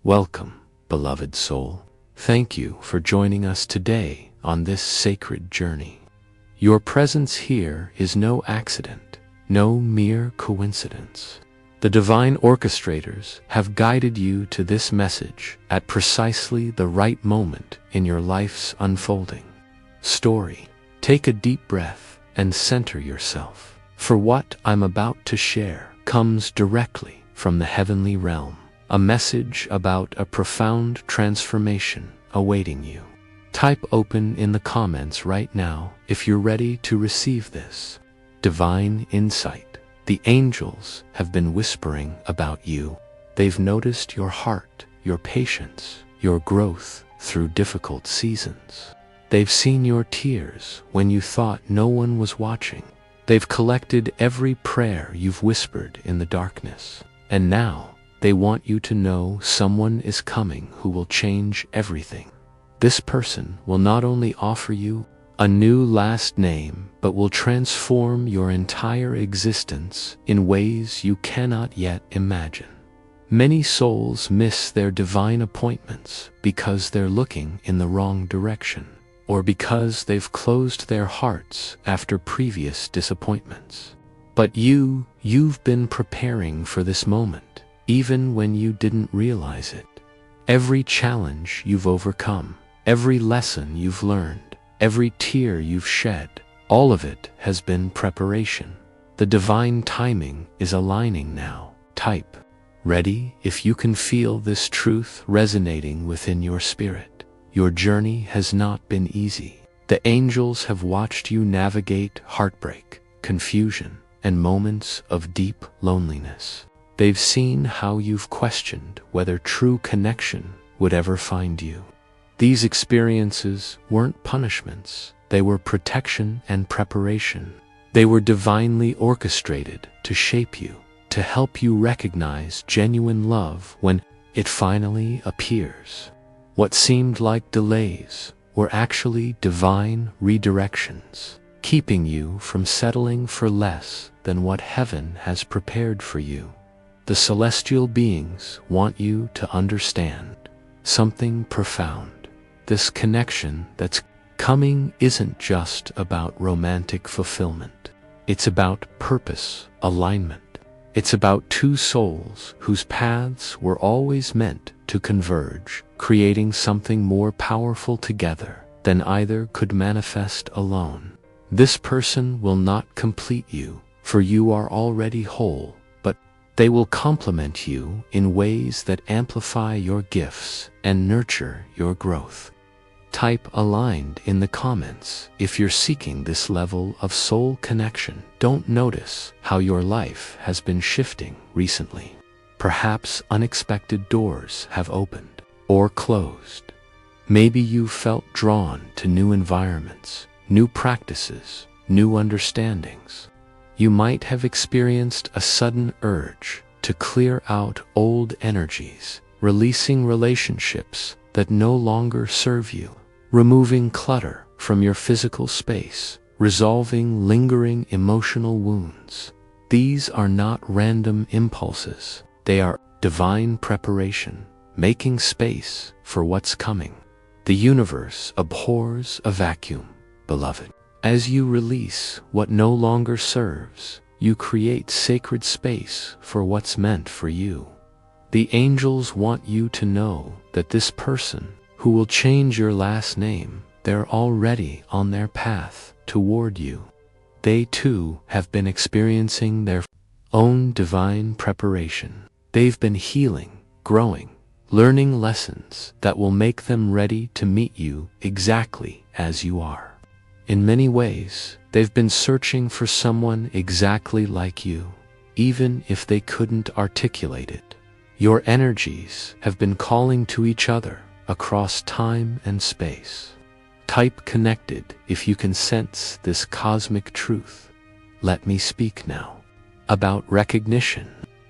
Welcome, beloved soul. Thank you for joining us today on this sacred journey. Your presence here is no accident, no mere coincidence. The divine orchestrators have guided you to this message at precisely the right moment in your life's unfolding story. Take a deep breath and center yourself, for what I'm about to share comes directly from the heavenly realm, a message about a profound transformation awaiting you. Type open in the comments right now if you're ready to receive this divine insight. The angels have been whispering about you. They've noticed your heart, your patience, your growth through difficult seasons. They've seen your tears when you thought no one was watching. They've collected every prayer you've whispered in the darkness. And now they want you to know someone is coming who will change everything. This person will not only offer you a new last name, but will transform your entire existence in ways you cannot yet imagine. Many souls miss their divine appointments because they're looking in the wrong direction, or because they've closed their hearts after previous disappointments. But you've been preparing for this moment, even when you didn't realize it. Every challenge you've overcome, every lesson you've learned, every tear you've shed, all of it has been preparation. The divine timing is aligning now. Type ready if you can feel this truth resonating within your spirit. Your journey has not been easy. The angels have watched you navigate heartbreak, confusion, and moments of deep loneliness. They've seen how you've questioned whether true connection would ever find you. These experiences weren't punishments, they were protection and preparation. They were divinely orchestrated to shape you, to help you recognize genuine love when it finally appears. What seemed like delays were actually divine redirections, keeping you from settling for less than what heaven has prepared for you. The celestial beings want you to understand something profound. This connection that's coming isn't just about romantic fulfillment. It's about purpose, alignment. It's about two souls whose paths were always meant to converge, creating something more powerful together than either could manifest alone. This person will not complete you, for you are already whole, but they will complement you in ways that amplify your gifts and nurture your growth. Type aligned in the comments if you're seeking this level of soul connection. Don't notice how your life has been shifting recently. Perhaps unexpected doors have opened or closed. Maybe you felt drawn to new environments, new practices, new understandings. You might have experienced a sudden urge to clear out old energies, releasing relationships that no longer serve you, removing clutter from your physical space, resolving lingering emotional wounds. These are not random impulses. They are divine preparation, making space for what's coming. The universe abhors a vacuum, beloved. As you release what no longer serves, you create sacred space for what's meant for you. The angels want you to know that this person who will change your last name, they're already on their path toward you. They too have been experiencing their own divine preparation. They've been healing, growing, learning lessons that will make them ready to meet you exactly as you are. In many ways, they've been searching for someone exactly like you, even if they couldn't articulate it. Your energies have been calling to each other across time and space. Type connected if you can sense this cosmic truth. Let me speak now about recognition.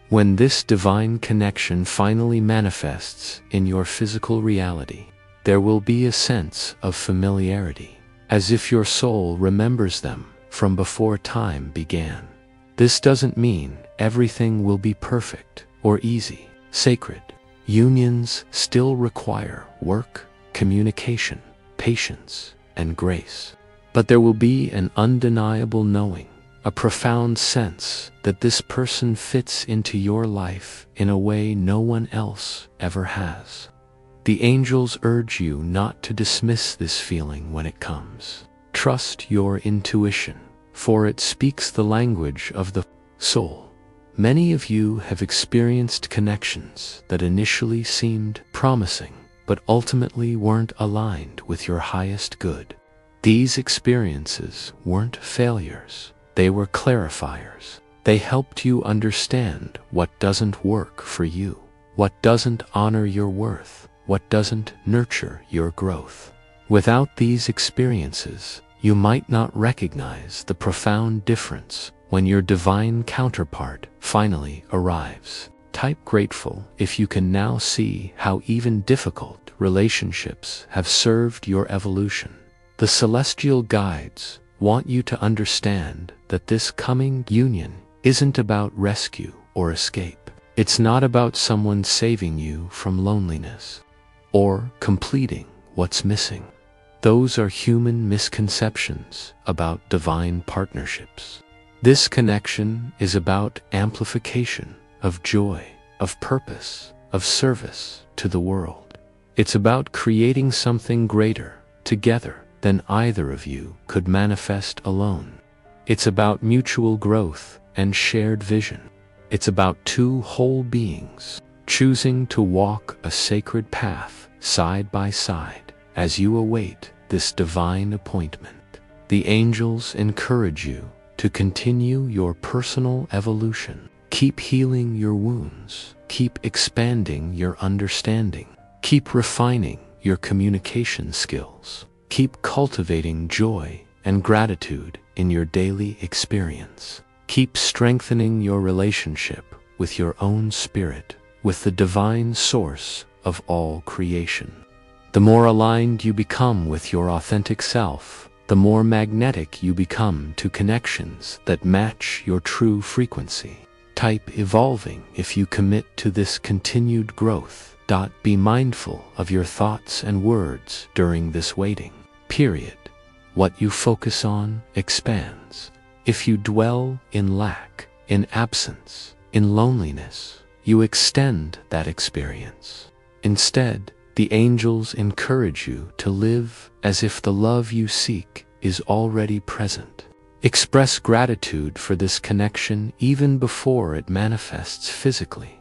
When this divine connection finally manifests in your physical reality, there will be a sense of familiarity, as if your soul remembers them from before time began. This doesn't mean everything will be perfect or easy, sacred. unions still require work, communication, patience, and grace. But there will be an undeniable knowing, a profound sense that this person fits into your life in a way no one else ever has. The angels urge you not to dismiss this feeling when it comes. Trust your intuition, for it speaks the language of the soul. Many of you have experienced connections that initially seemed promising, but ultimately weren't aligned with your highest good. These experiences weren't failures, they were clarifiers. They helped you understand what doesn't work for you, what doesn't honor your worth, what doesn't nurture your growth. Without these experiences, you might not recognize the profound difference when your divine counterpart finally arrives. Type grateful if you can now see how even difficult relationships have served your evolution. The celestial guides want you to understand that this coming union isn't about rescue or escape. It's not about someone saving you from loneliness or completing what's missing. Those are human misconceptions about divine partnerships. This connection is about amplification of joy, of purpose, of service to the world. It's about creating something greater together than either of you could manifest alone. It's about mutual growth and shared vision. It's about two whole beings choosing to walk a sacred path side by side as you await this divine appointment. The angels encourage you to continue your personal evolution. Keep healing your wounds. Keep expanding your understanding. Keep refining your communication skills. Keep cultivating joy and gratitude in your daily experience. Keep strengthening your relationship with your own spirit, with the divine source of all creation. The more aligned you become with your authentic self, the more magnetic you become to connections that match your true frequency. Type evolving if you commit to this continued growth. Be mindful of your thoughts and words during this waiting period. What you focus on expands. If you dwell in lack, in absence, in loneliness, you extend that experience. Instead, the angels encourage you to live as if the love you seek is already present. Express gratitude for this connection even before it manifests physically.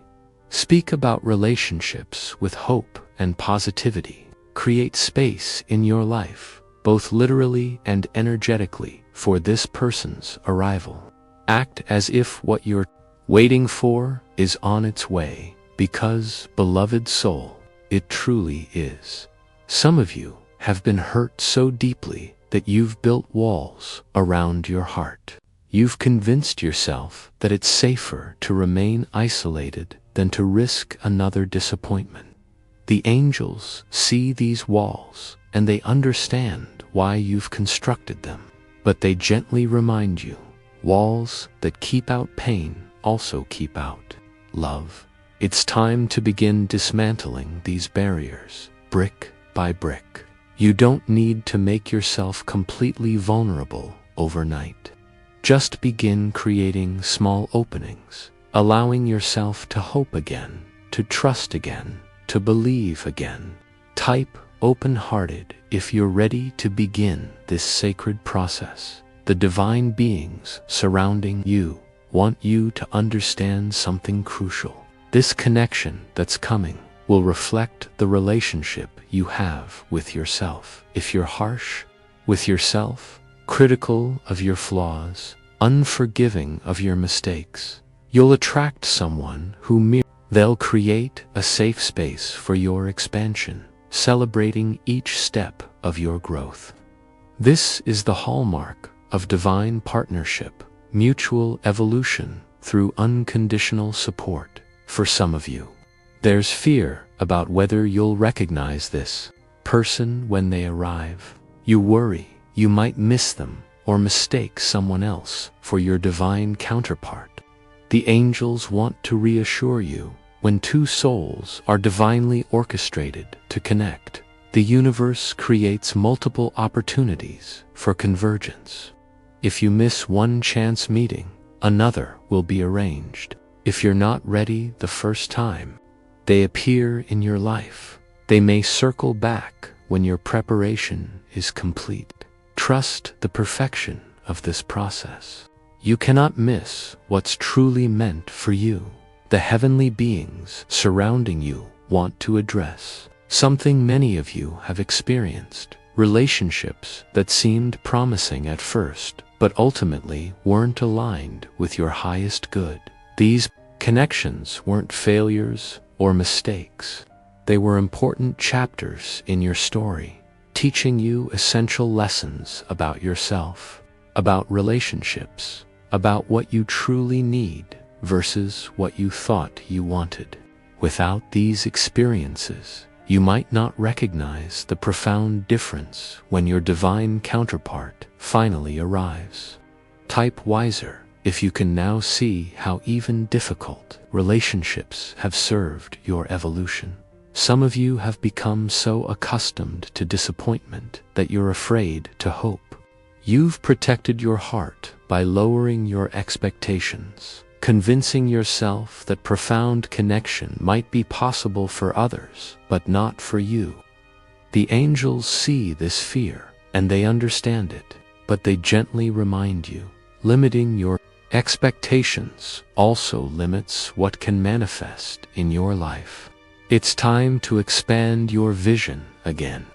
Speak about relationships with hope and positivity. Create space in your life, both literally and energetically, for this person's arrival. Act as if what you're waiting for is on its way, because, beloved soul, it truly is. Some of you have been hurt so deeply that you've built walls around your heart. You've convinced yourself that it's safer to remain isolated than to risk another disappointment. The angels see these walls and they understand why you've constructed them, but they gently remind you, walls that keep out pain also keep out love. It's time to begin dismantling these barriers, brick by brick. You don't need to make yourself completely vulnerable overnight. Just begin creating small openings, allowing yourself to hope again, to trust again, to believe again. Type open-hearted if you're ready to begin this sacred process. The divine beings surrounding you want you to understand something crucial. This connection that's coming will reflect the relationship you have with yourself. If you're harsh with yourself, critical of your flaws, unforgiving of your mistakes, you'll attract someone who they'll create a safe space for your expansion, celebrating each step of your growth. This is the hallmark of divine partnership, mutual evolution through unconditional support. For some of you, there's fear about whether you'll recognize this person when they arrive. You worry you might miss them or mistake someone else for your divine counterpart. The angels want to reassure you When two souls are divinely orchestrated to connect, the universe creates multiple opportunities for convergence. If you miss one chance meeting, another will be arranged. If you're not ready the first time, they appear in your life. They may circle back when your preparation is complete. Trust the perfection of this process. You cannot miss what's truly meant for you. The heavenly beings surrounding you want to address something many of you have experienced: relationships that seemed promising at first, but ultimately weren't aligned with your highest good. These connections weren't failures or mistakes. They were important chapters in your story, teaching you essential lessons about yourself, about relationships, about what you truly need versus what you thought you wanted. Without these experiences, you might not recognize the profound difference when your divine counterpart finally arrives. Type wiser if you can now see how even difficult relationships have served your evolution. Some of you have become so accustomed to disappointment that you're afraid to hope. You've protected your heart by lowering your expectations, convincing yourself that profound connection might be possible for others, but not for you. The angels see this fear, and they understand it, but they gently remind you, limiting your expectations also limits what can manifest in your life. It's time to expand your vision again.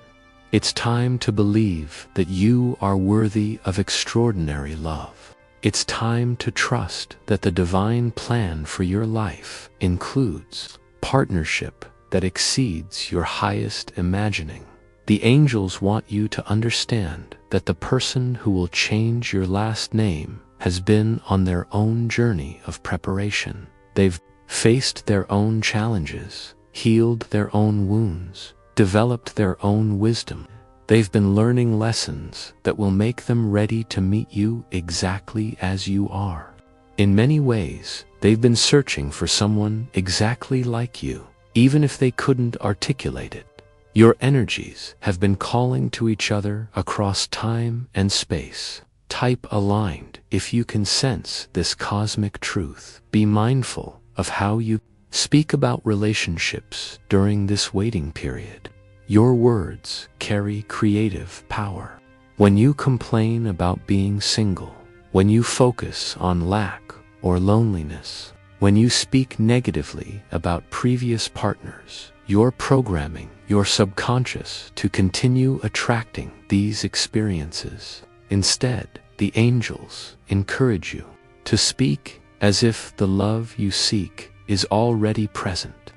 It's time to believe that you are worthy of extraordinary love. It's time to trust that the divine plan for your life includes partnership that exceeds your highest imagining. The angels want you to understand that the person who will change your last name has been on their own journey of preparation. They've faced their own challenges, healed their own wounds, developed their own wisdom. They've been learning lessons that will make them ready to meet you exactly as you are. In many ways, they've been searching for someone exactly like you, even if they couldn't articulate it. Your energies have been calling to each other across time and space. Type aligned if you can sense this cosmic truth. Be mindful of how you speak about relationships during this waiting period. Your words carry creative power. When you complain about being single, when you focus on lack or loneliness, when you speak negatively about previous partners, you're programming your subconscious to continue attracting these experiences. Instead, the angels encourage you to speak as if the love you seek is already present.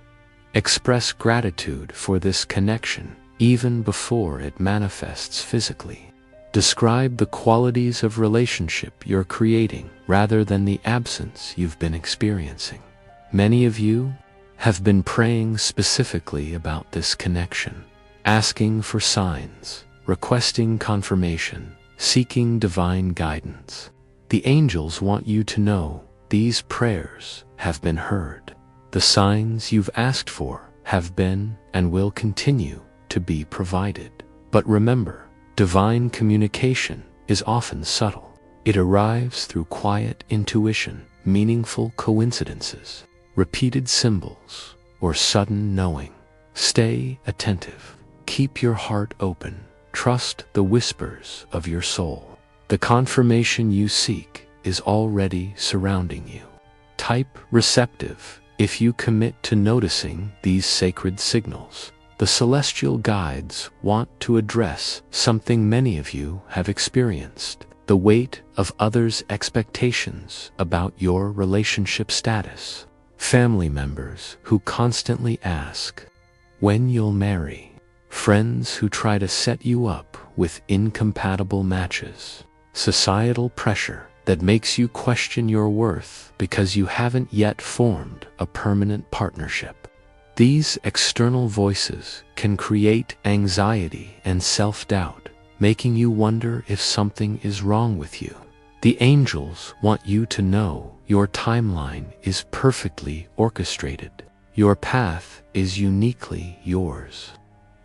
Express gratitude for this connection even before it manifests physically. Describe the qualities of relationship you're creating rather than the absence you've been experiencing. Many of you have been praying specifically about this connection, asking for signs, requesting confirmation, seeking divine guidance. The angels want you to know these prayers have been heard. The signs you've asked for have been and will continue to be provided. But remember, divine communication is often subtle. It arrives through quiet intuition, meaningful coincidences, repeated symbols, or sudden knowing. Stay attentive. Keep your heart open. Trust the whispers of your soul. The confirmation you seek is already surrounding you. Type receptive if you commit to noticing these sacred signals. The celestial guides want to address something many of you have experienced: the weight of others' expectations about your relationship status. Family members who constantly ask when you'll marry. Friends who try to set you up with incompatible matches. Societal pressure that makes you question your worth because you haven't yet formed a permanent partnership. These external voices can create anxiety and self-doubt, making you wonder if something is wrong with you. The angels want you to know your timeline is perfectly orchestrated. Your path is uniquely yours.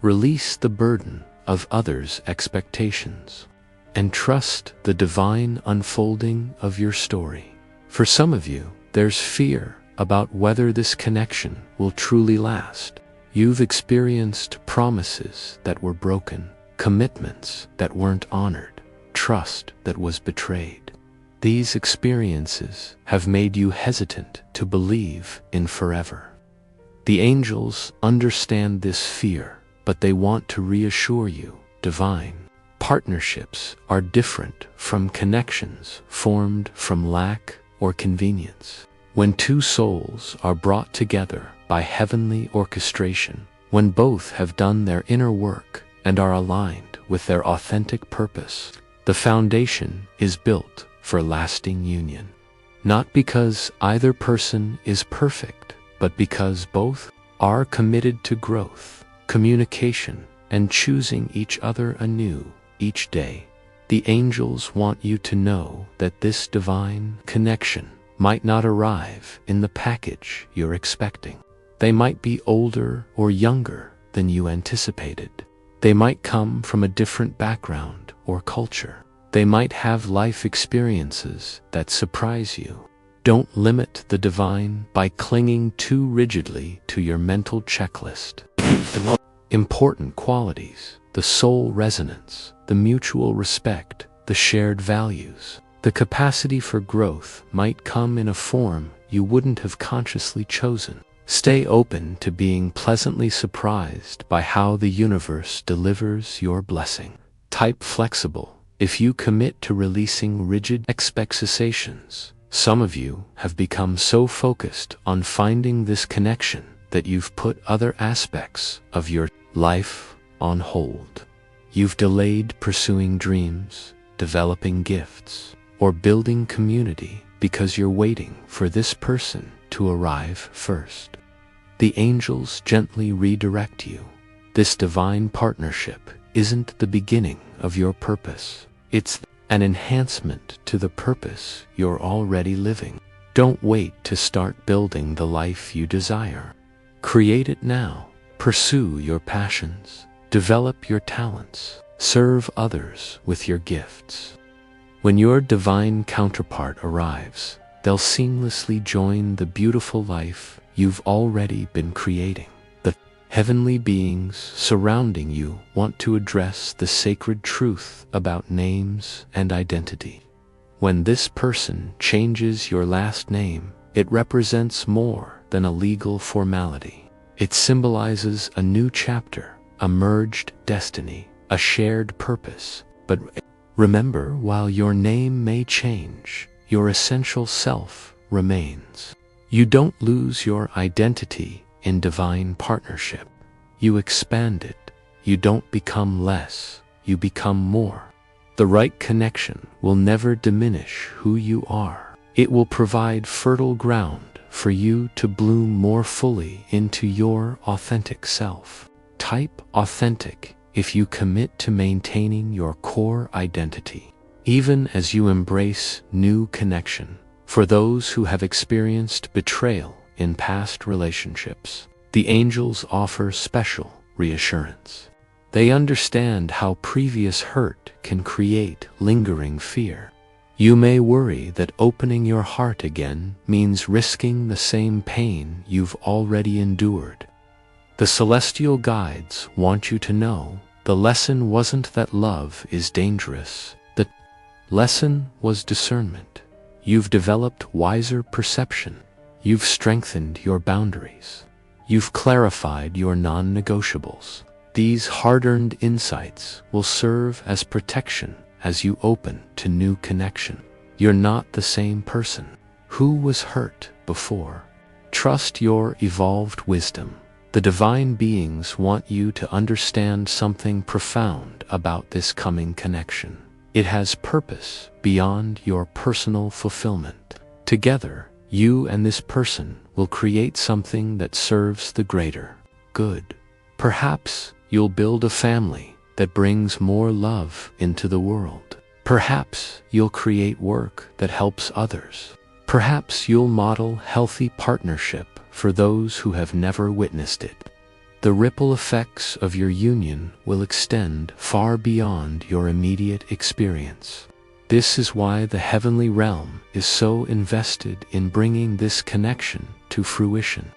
Release the burden of others' expectations and trust the divine unfolding of your story. For some of you, there's fear about whether this connection will truly last. You've experienced promises that were broken, commitments that weren't honored, trust that was betrayed. These experiences have made you hesitant to believe in forever. The angels understand this fear, but they want to reassure you, divine partnerships are different from connections formed from lack or convenience. When two souls are brought together by heavenly orchestration, when both have done their inner work and are aligned with their authentic purpose, the foundation is built for lasting union. Not because either person is perfect, but because both are committed to growth, communication, and choosing each other anew each day. The angels want you to know that this divine connection might not arrive in the package you're expecting. They might be older or younger than you anticipated. They might come from a different background or culture. They might have life experiences that surprise you. Don't limit the divine by clinging too rigidly to your mental checklist. The most important qualities, the soul resonance, the mutual respect, the shared values, the capacity for growth might come in a form you wouldn't have consciously chosen. Stay open to being pleasantly surprised by how the universe delivers your blessing. Type flexible. If you commit to releasing rigid expectations, some of you have become so focused on finding this connection that you've put other aspects of your life on hold. You've delayed pursuing dreams, developing gifts, or building community because you're waiting for this person to arrive first. The angels gently redirect you. This divine partnership isn't the beginning of your purpose. It's an enhancement to the purpose you're already living. Don't wait to start building the life you desire. Create it now. Pursue your passions. Develop your talents. Serve others with your gifts. When your divine counterpart arrives, they'll seamlessly join the beautiful life you've already been creating. The heavenly beings surrounding you want to address the sacred truth about names and identity. When this person changes your last name, it represents more than a legal formality. It symbolizes a new chapter, a merged destiny, a shared purpose. But remember, while your name may change, your essential self remains. You don't lose your identity in divine partnership. You expand it. You don't become less. You become more. The right connection will never diminish who you are. It will provide fertile ground for you to bloom more fully into your authentic self. Type authentic if you commit to maintaining your core identity, even as you embrace new connection. For those who have experienced betrayal in past relationships, the angels offer special reassurance. They understand how previous hurt can create lingering fear. You may worry that opening your heart again means risking the same pain you've already endured. The celestial guides want you to know the lesson wasn't that love is dangerous. The lesson was discernment. You've developed wiser perception. You've strengthened your boundaries. You've clarified your non-negotiables. These hard-earned insights will serve as protection as you open to new connection. You're not the same person who was hurt before. Trust your evolved wisdom. The divine beings want you to understand something profound about this coming connection. It has purpose beyond your personal fulfillment. Together, you and this person will create something that serves the greater good. Perhaps you'll build a family that brings more love into the world. Perhaps you'll create work that helps others. Perhaps you'll model healthy partnership for those who have never witnessed it. The ripple effects of your union will extend far beyond your immediate experience. This is why the heavenly realm is so invested in bringing this connection to fruition.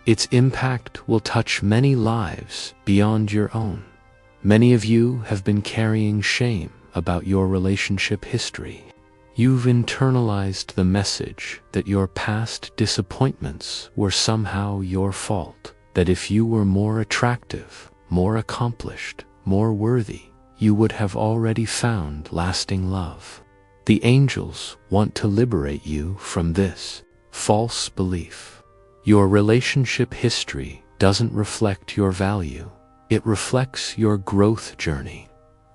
Its impact will touch many lives beyond your own. Many of you have been carrying shame about your relationship history. You've internalized the message that your past disappointments were somehow your fault, that if you were more attractive, more accomplished, more worthy, you would have already found lasting love. The angels want to liberate you from this false belief. Your relationship history doesn't reflect your value. It reflects your growth journey.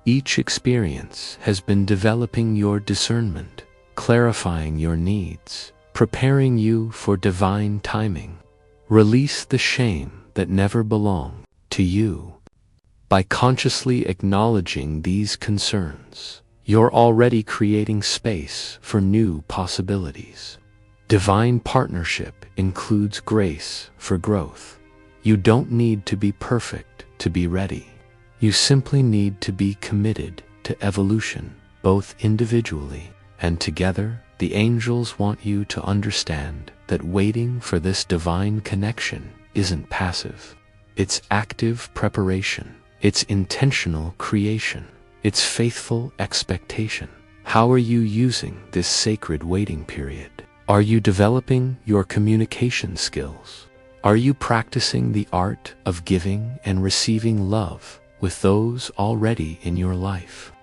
Each experience has been developing your discernment, clarifying your needs, preparing you for divine timing. Release the shame that never belonged to you. By consciously acknowledging these concerns, you're already creating space for new possibilities. Divine partnership includes grace for growth. You don't need to be perfect to be ready. You simply need to be committed to evolution, both individually and together. The angels want you to understand that waiting for this divine connection isn't passive. It's active preparation. It's intentional creation. It's faithful expectation. How are you using this sacred waiting period? Are you developing your communication skills? Are you practicing the art of giving and receiving love with those already in your life?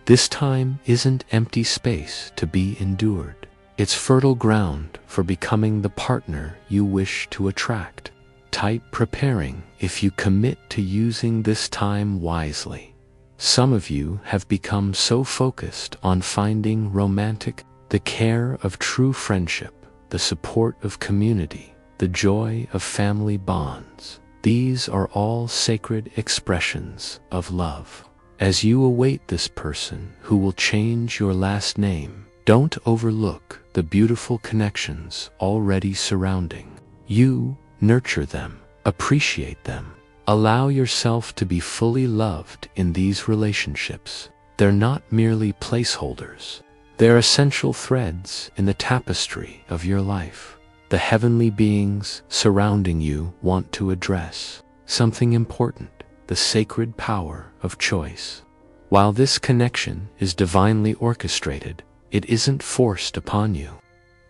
This time isn't empty space to be endured. It's fertile ground for becoming the partner you wish to attract. Type preparing if you commit to using this time wisely. Some of you have become so focused on finding romantic, the care of true friendship, the support of community, the joy of family bonds. These are all sacred expressions of love. As you await this person who will change your last name, don't overlook the beautiful connections already surrounding you. Nurture them, appreciate them. Allow yourself to be fully loved in these relationships. They're not merely placeholders. They're essential threads in the tapestry of your life. The heavenly beings surrounding you want to address something important, the sacred power of choice. While this connection is divinely orchestrated, it isn't forced upon you.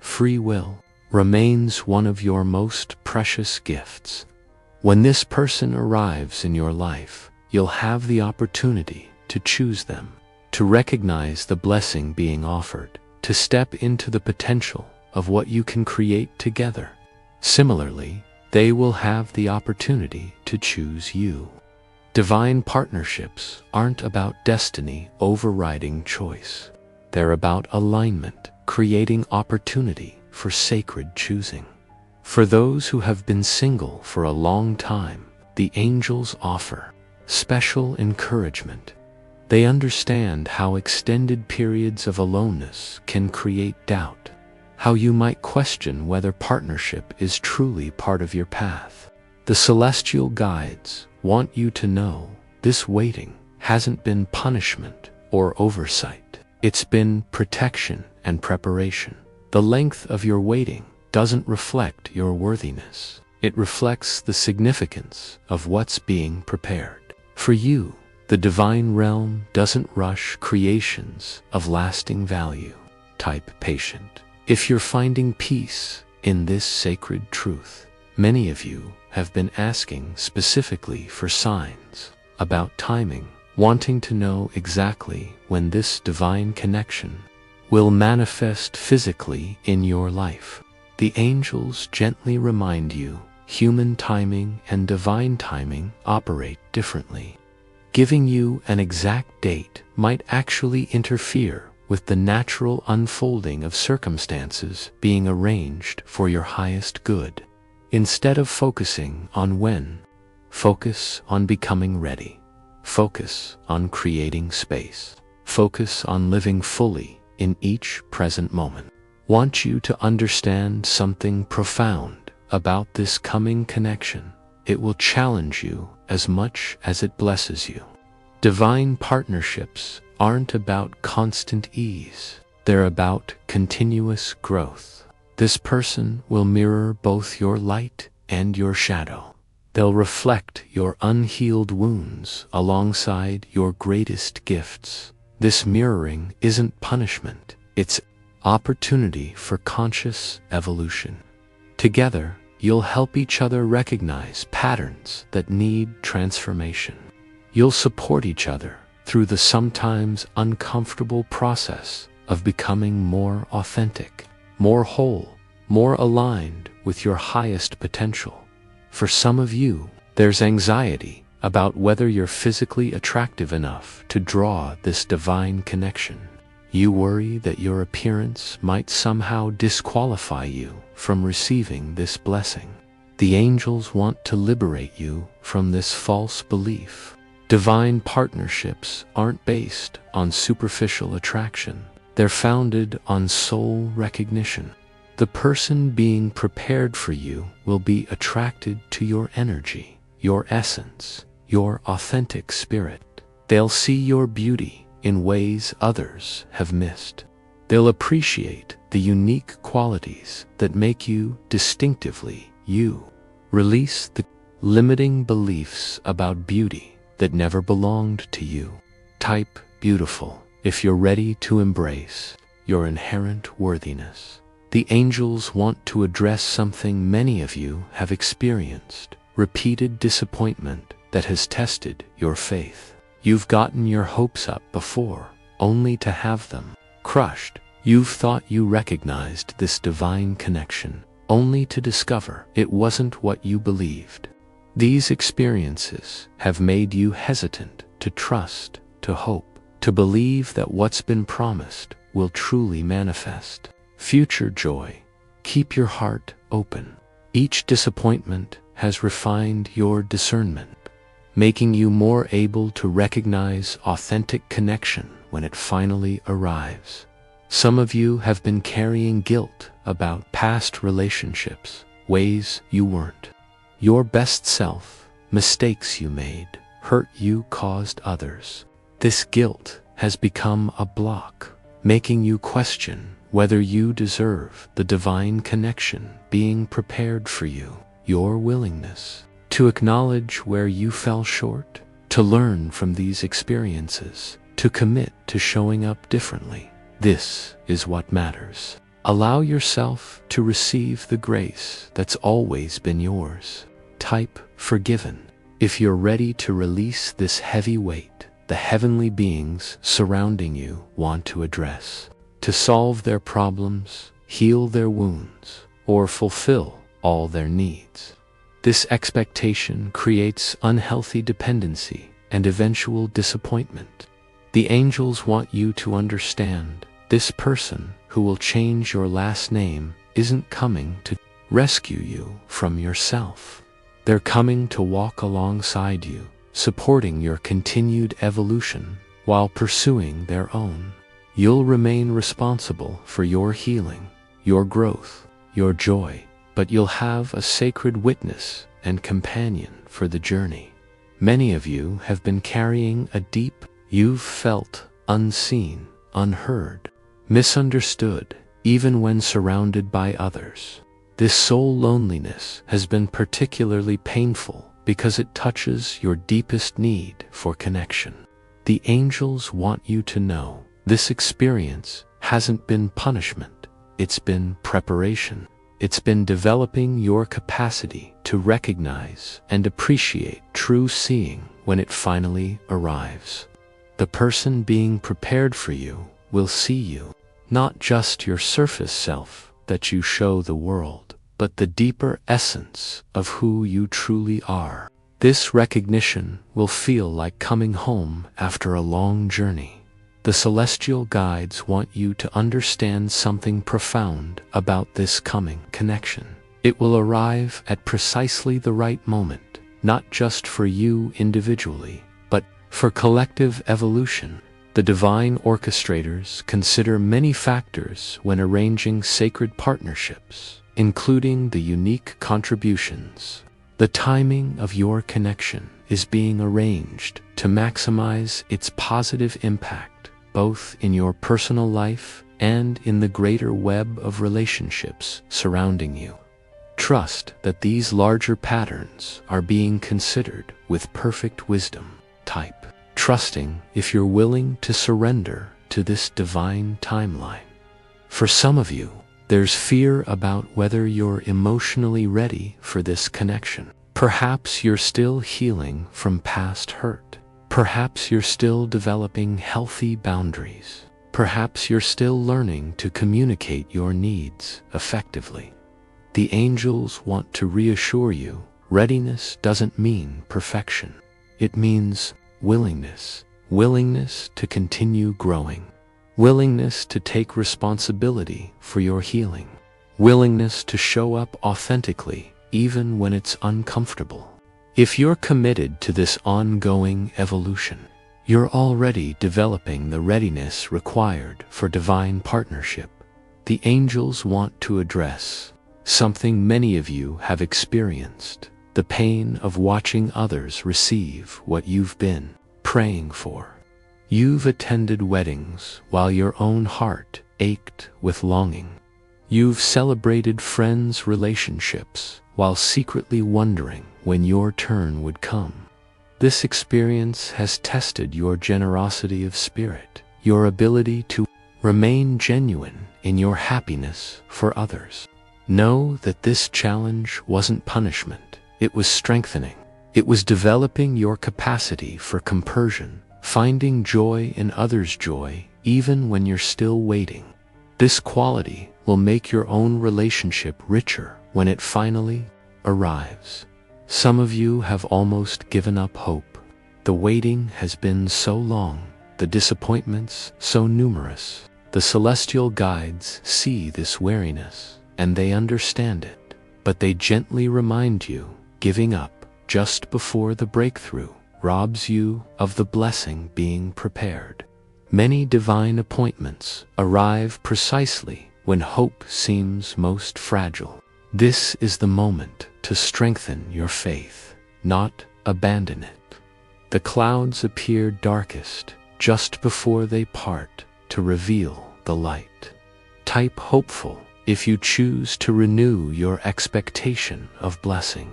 Free will remains one of your most precious gifts. When this person arrives in your life, you'll have the opportunity to choose them, to recognize the blessing being offered, to step into the potential of what you can create together. Similarly, they will have the opportunity to choose you. Divine partnerships aren't about destiny overriding choice. They're about alignment, creating opportunity for sacred choosing. For those who have been single for a long time, the angels offer special encouragement. They understand how extended periods of aloneness can create doubt, how you might question whether partnership is truly part of your path. The celestial guides want you to know this waiting hasn't been punishment or oversight. It's been protection and preparation. The length of your waiting doesn't reflect your worthiness. It reflects the significance of what's being prepared. For you, the divine realm doesn't rush creations of lasting value. Type patient. If you're finding peace in this sacred truth, many of you have been asking specifically for signs about timing, wanting to know exactly when this divine connection will manifest physically in your life. The angels gently remind you, human timing and divine timing operate differently. Giving you an exact date might actually interfere with the natural unfolding of circumstances being arranged for your highest good. Instead of focusing on when, focus on becoming ready. Focus on creating space. Focus on living fully in each present moment. Want you to understand something profound about this coming connection. It will challenge you as much as it blesses you. Divine partnerships aren't about constant ease. They're about continuous growth. This person will mirror both your light and your shadow. They'll reflect your unhealed wounds alongside your greatest gifts. This mirroring isn't punishment. It's opportunity for conscious evolution. Together, you'll help each other recognize patterns that need transformation. You'll support each other through the sometimes uncomfortable process of becoming more authentic, more whole, more aligned with your highest potential. For some of you, there's anxiety about whether you're physically attractive enough to draw this divine connection. You worry that your appearance might somehow disqualify you from receiving this blessing. The angels want to liberate you from this false belief. Divine partnerships aren't based on superficial attraction. They're founded on soul recognition. The person being prepared for you will be attracted to your energy, your essence, your authentic spirit. They'll see your beauty in ways others have missed. They'll appreciate the unique qualities that make you distinctively you. Release the limiting beliefs about beauty that never belonged to you. Type beautiful if you're ready to embrace your inherent worthiness. The angels want to address something many of you have experienced: repeated disappointment that has tested your faith. You've gotten your hopes up before, only to have them crushed. You've thought you recognized this divine connection, only to discover it wasn't what you believed. These experiences have made you hesitant to trust, to hope, to believe that what's been promised will truly manifest. Future joy. Keep your heart open. Each disappointment has refined your discernment, making you more able to recognize authentic connection when it finally arrives. Some of you have been carrying guilt about past relationships, ways you weren't your best self, mistakes you made, hurt you caused others. This guilt has become a block, making you question whether you deserve the divine connection being prepared for you. Your willingness to acknowledge where you fell short, to learn from these experiences, to commit to showing up differently. This is what matters. Allow yourself to receive the grace that's always been yours. Type forgiven if you're ready to release this heavy weight the heavenly beings surrounding you want to address, to solve their problems, heal their wounds, or fulfill all their needs. This expectation creates unhealthy dependency and eventual disappointment. The angels want you to understand this person who will change your last name isn't coming to rescue you from yourself. They're coming to walk alongside you, supporting your continued evolution while pursuing their own. You'll remain responsible for your healing, your growth, your joy, but you'll have a sacred witness and companion for the journey. Many of you have been carrying a deep, you've felt unseen, unheard, misunderstood, even when surrounded by others. This soul loneliness has been particularly painful because it touches your deepest need for connection. The angels want you to know this experience hasn't been punishment, it's been preparation. It's been developing your capacity to recognize and appreciate true seeing when it finally arrives. The person being prepared for you will see you, not just your surface self that you show the world, but the deeper essence of who you truly are. This recognition will feel like coming home after a long journey. The celestial guides want you to understand something profound about this coming connection. It will arrive at precisely the right moment, not just for you individually, but for collective evolution. The divine orchestrators consider many factors when arranging sacred partnerships: including the unique contributions. The timing of your connection is being arranged to maximize its positive impact, both in your personal life and in the greater web of relationships surrounding you. Trust that these larger patterns are being considered with perfect wisdom. Type trusting if you're willing to surrender to this divine timeline. For some of you, there's fear about whether you're emotionally ready for this connection. Perhaps you're still healing from past hurt. Perhaps you're still developing healthy boundaries. Perhaps you're still learning to communicate your needs effectively. The angels want to reassure you, readiness doesn't mean perfection. It means willingness. Willingness to continue growing. Willingness to take responsibility for your healing. Willingness to show up authentically even when it's uncomfortable. If you're committed to this ongoing evolution, you're already developing the readiness required for divine partnership. The angels want to address something many of you have experienced: the pain of watching others receive what you've been praying for. You've attended weddings while your own heart ached with longing. You've celebrated friends' relationships while secretly wondering when your turn would come. This experience has tested your generosity of spirit, your ability to remain genuine in your happiness for others. Know that this challenge wasn't punishment, it was strengthening. It was developing your capacity for compersion, finding joy in others' joy even when you're still waiting. This quality will make your own relationship richer when it finally arrives. Some of you have almost given up hope. The waiting has been so long, the disappointments so numerous. The celestial guides see this weariness, and they understand it, but they gently remind you, giving up just before the breakthrough robs you of the blessing being prepared. Many divine appointments arrive precisely when hope seems most fragile. This is the moment to strengthen your faith, not abandon it. The clouds appear darkest just before they part to reveal the light. Type hopeful if you choose to renew your expectation of blessing.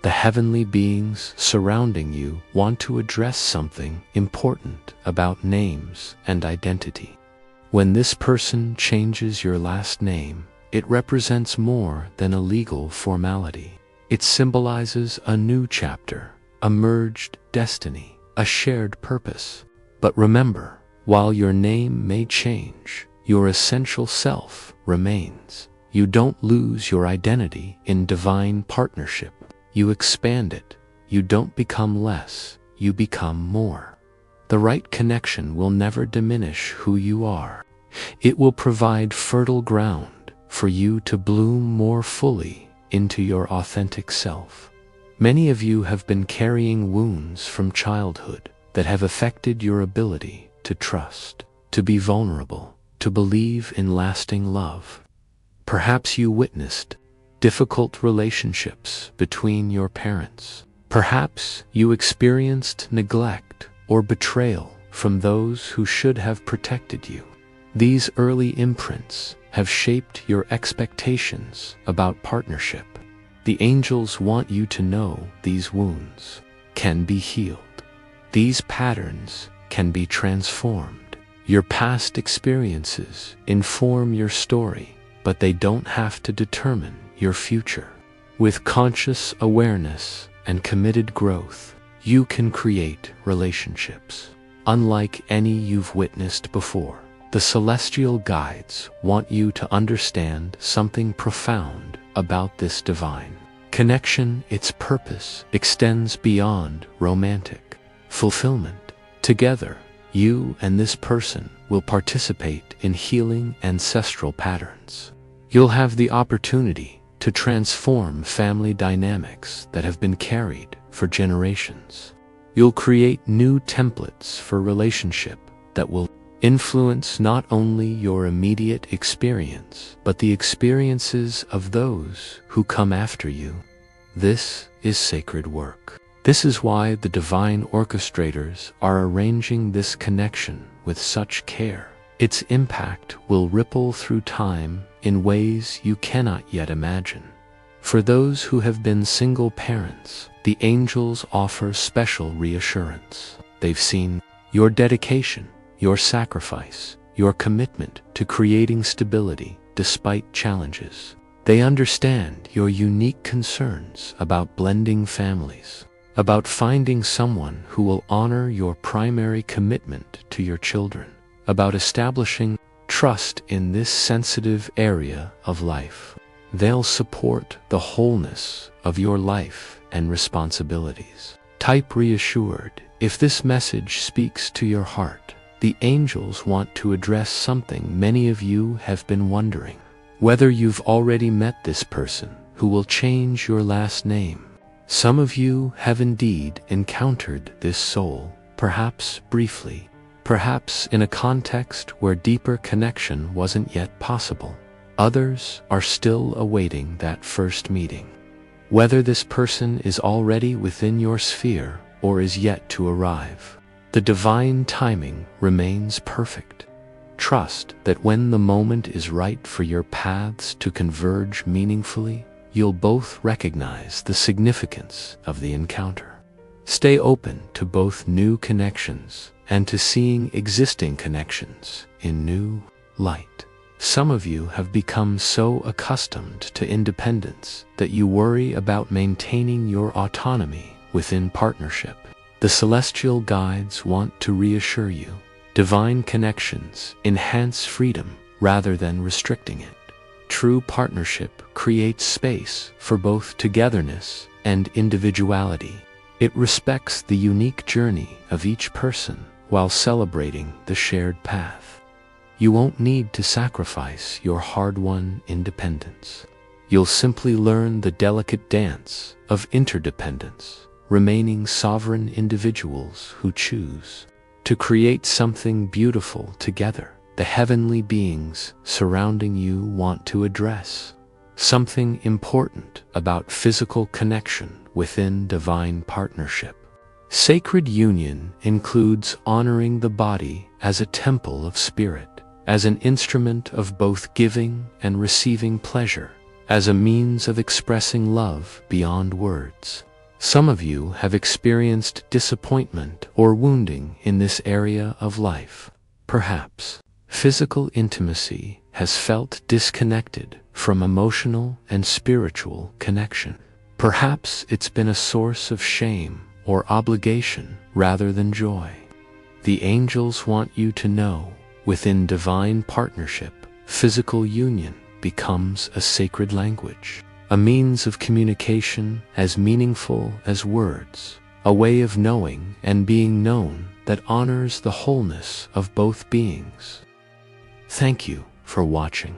The heavenly beings surrounding you want to address something important about names and identity. When this person changes your last name, it represents more than a legal formality. It symbolizes a new chapter, a merged destiny, a shared purpose. But remember, while your name may change, your essential self remains. You don't lose your identity in divine partnership. You expand it. You don't become less, you become more. The right connection will never diminish who you are. It will provide fertile ground for you to bloom more fully into your authentic self. Many of you have been carrying wounds from childhood that have affected your ability to trust, to be vulnerable, to believe in lasting love. Perhaps you witnessed difficult relationships between your parents. Perhaps you experienced neglect or betrayal from those who should have protected you. These early imprints have shaped your expectations about partnership. The angels want you to know these wounds can be healed. These patterns can be transformed. Your past experiences inform your story, but they don't have to determine your future. With conscious awareness and committed growth, you can create relationships unlike any you've witnessed before. The celestial guides want you to understand something profound about this divine connection. Its purpose extends beyond romantic fulfillment. Together, you and this person will participate in healing ancestral patterns. You'll have the opportunity to transform family dynamics that have been carried for generations. You'll create new templates for relationship that will influence not only your immediate experience, but the experiences of those who come after you. This is sacred work. This is why the divine orchestrators are arranging this connection with such care. Its impact will ripple through time in ways you cannot yet imagine. For those who have been single parents, the angels offer special reassurance. They've seen your dedication, your sacrifice, your commitment to creating stability despite challenges. They understand your unique concerns about blending families, about finding someone who will honor your primary commitment to your children, about establishing trust in this sensitive area of life. They'll support the wholeness of your life and responsibilities. Type reassured if this message speaks to your heart. The angels want to address something many of you have been wondering. Whether you've already met this person who will change your last name. Some of you have indeed encountered this soul, perhaps briefly, perhaps in a context where deeper connection wasn't yet possible. Others are still awaiting that first meeting. Whether this person is already within your sphere or is yet to arrive, the divine timing remains perfect. Trust that when the moment is right for your paths to converge meaningfully, you'll both recognize the significance of the encounter. Stay open to both new connections and to seeing existing connections in new light. Some of you have become so accustomed to independence that you worry about maintaining your autonomy within partnership. The celestial guides want to reassure you. Divine connections enhance freedom rather than restricting it. True partnership creates space for both togetherness and individuality. It respects the unique journey of each person while celebrating the shared path. You won't need to sacrifice your hard-won independence. You'll simply learn the delicate dance of interdependence, remaining sovereign individuals who choose to create something beautiful together. The heavenly beings surrounding you want to address something important about physical connection within divine partnership. Sacred union includes honoring the body as a temple of spirit, as an instrument of both giving and receiving pleasure, as a means of expressing love beyond words. Some of you have experienced disappointment or wounding in this area of life. Perhaps physical intimacy has felt disconnected from emotional and spiritual connection. Perhaps it's been a source of shame or obligation rather than joy. The angels want you to know, within divine partnership, physical union becomes a sacred language, a means of communication as meaningful as words, a way of knowing and being known that honors the wholeness of both beings. Thank you for watching.